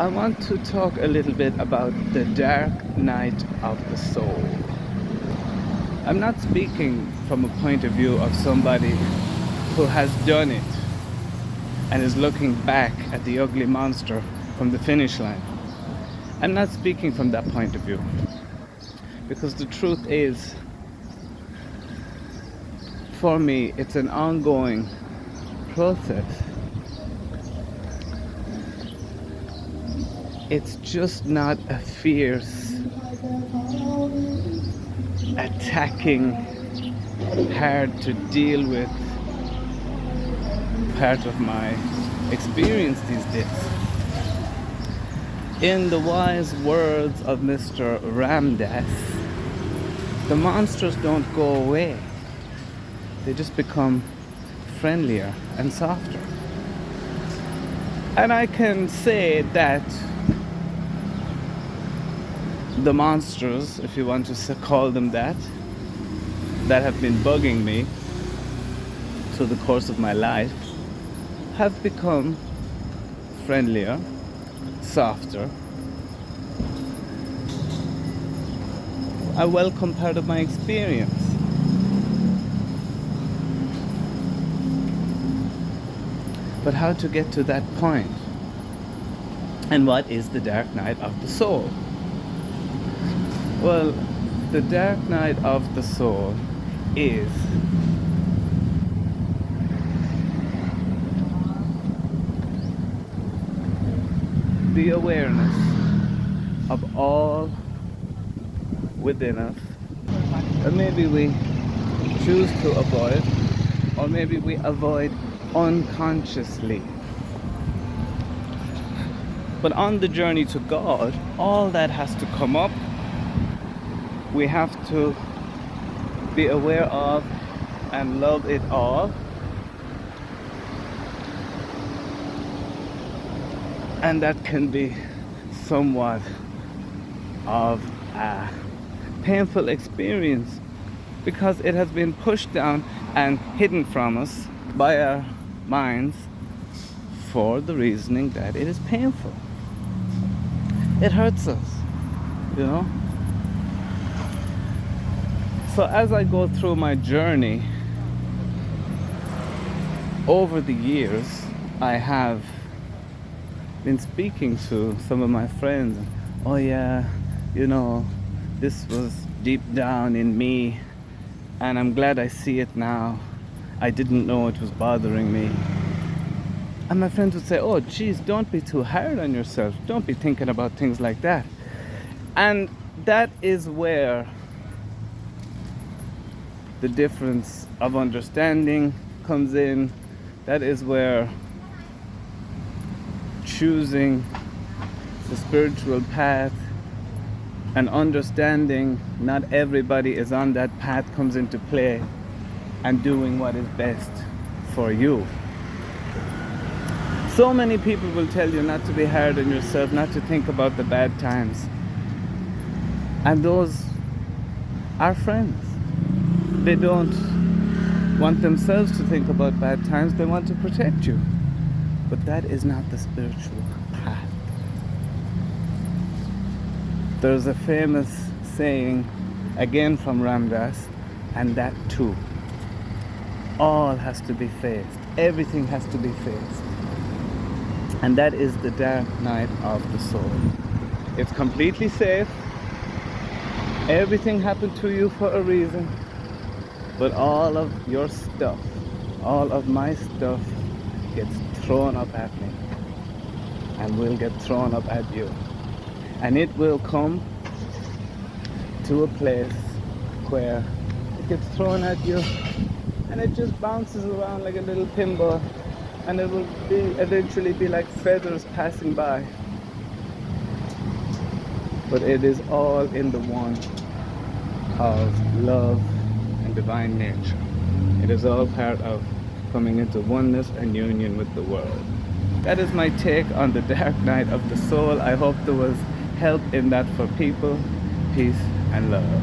I want to talk a little bit about the dark night of the soul. I'm not speaking from a point of view of somebody who has done it and is looking back at the ugly monster from the finish line. I'm not speaking from that point of view, because the truth is, for me, it's an ongoing process. It's just not a fierce, attacking, hard to deal with part of my experience these days. In the wise words of Mr. Ramdas, the monsters don't go away. They just become friendlier and softer. And I can say that the monsters, if you want to call them that have been bugging me through the course of my life, have become friendlier, softer. A welcome part of my experience. But how to get to that point? And what is the dark night of the soul? Well, the dark night of the soul is the awareness of all within us that maybe we choose to avoid, or maybe we avoid unconsciously. But on the journey to God, all that has to come up. We have to be aware of and love it all. And that can be somewhat of a painful experience, because it has been pushed down and hidden from us by our minds for the reasoning that it is painful. It hurts us, you know. So as I go through my journey over the years, I have been speaking to some of my friends. Oh yeah, you know, this was deep down in me, and I'm glad I see it now. I didn't know it was bothering me. And my friends would say, oh geez, don't be too hard on yourself. Don't be thinking about things like that. And that is where the difference of understanding comes in. That is where choosing the spiritual path and understanding not everybody is on that path comes into play, and doing what is best for you. So many people will tell you not to be hard on yourself, not to think about the bad times. And those are friends. They don't want themselves to think about bad times, they want to protect you. But that is not the spiritual path. There's a famous saying, again from Ramdas, and that too. All has to be faced. Everything has to be faced. And that is the dark night of the soul. It's completely safe. Everything happened to you for a reason. But all of your stuff, all of my stuff gets thrown up at me, and will get thrown up at you. And it will come to a place where it gets thrown at you and it just bounces around like a little pinball, and it will eventually be like feathers passing by. But it is all in the one of love and divine nature. It is all part of coming into oneness and union with the world. That is my take on the dark night of the soul. I hope there was help in that for people. Peace and love.